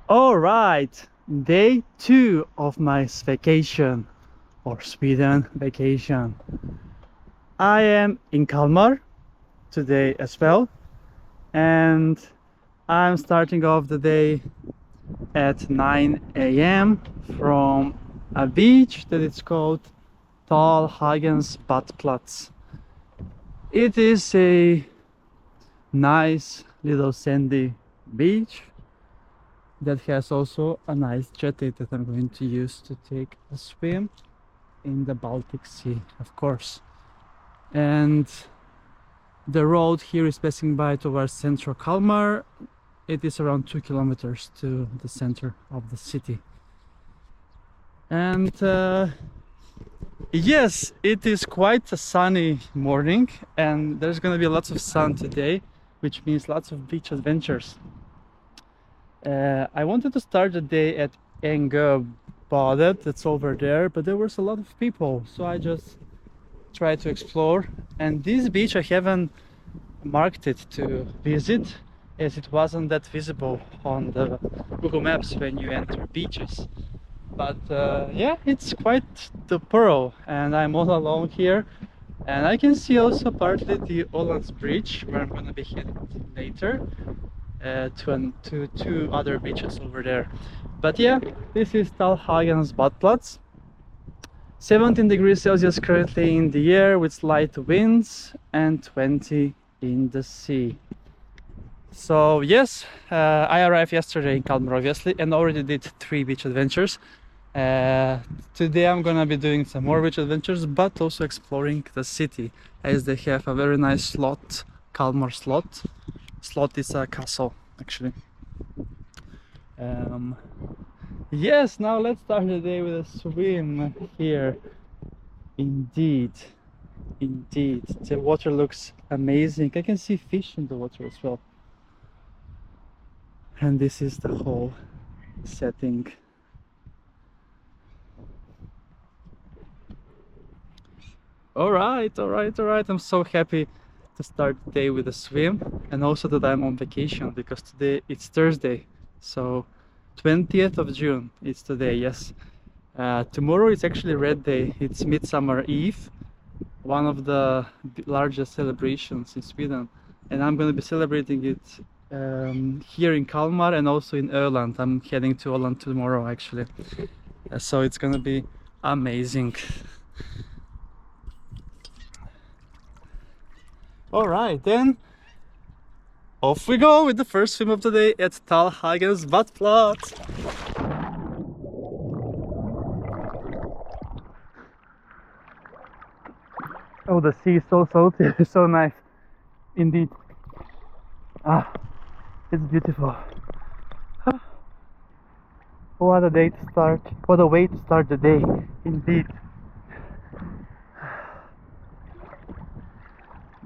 All right, day 2 of my vacation or Sweden vacation. I am in Kalmar today as well, and I'm starting off the day at 9 a.m. from a beach that is called Tallhagens Badplats. It is a nice little sandy beach that has also a nice jetty that I'm going to use to take a swim in the Baltic Sea, of course. And the road here is passing by towards central Kalmar. It is around 2 kilometers to the center of the city. And yes, it is quite a sunny morning, and there's gonna be lots of sun today, which means lots of beach adventures. I wanted to start the day at Badet, that's over there, but there was a lot of people, so I just tried to explore. And this beach I haven't marked it to visit, as it wasn't that visible on the Google Maps when you enter beaches. But yeah, it's quite the pearl, and I'm all alone here. And I can see also partly the Ålands Bridge, where I'm gonna be heading later. To two other beaches over there. But yeah, this is Tallhagens Badplats. 17 degrees Celsius currently in the air with light winds and 20 in the sea. So yes, I arrived yesterday in Kalmar obviously and already did 3 beach adventures. Today I'm gonna be doing some more beach adventures, but also exploring the city, as they have a very nice slot, Kalmar slot. Slot is a castle, actually. Yes, now let's start the day with a swim here. Indeed, the water looks amazing. I can see fish in the water as well. And this is the whole setting. All right. I'm so happy to start the day with a swim, and also that I'm on vacation, because today it's Thursday, so 20th of June it's today. Yes, tomorrow is actually Red Day. It's Midsummer Eve, one of the largest celebrations in Sweden, and I'm going to be celebrating it here in Kalmar and also in Öland. I'm heading to Öland tomorrow actually, so it's going to be amazing. All right, then off we go with the first swim of the day at Tallhagens Badplats. Oh, the sea is so salty, so nice indeed. Ah, it's beautiful. Ah, what a day to start, what a way to start the day indeed.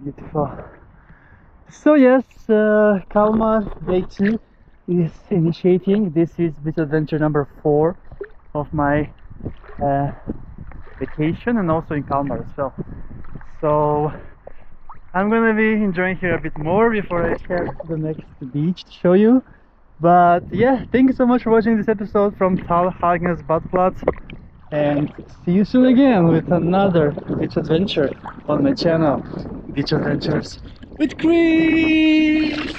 Beautiful. So yes, Kalmar day 2 is initiating. This is beach adventure number 4 of my vacation, and also in Kalmar as well. So I'm gonna be enjoying here a bit more before I head to the next beach to show you. But yeah, thank you so much for watching this episode from Tallhagens Badplats, and see you soon again with another beach adventure on my channel, Beach Adventures with Chris.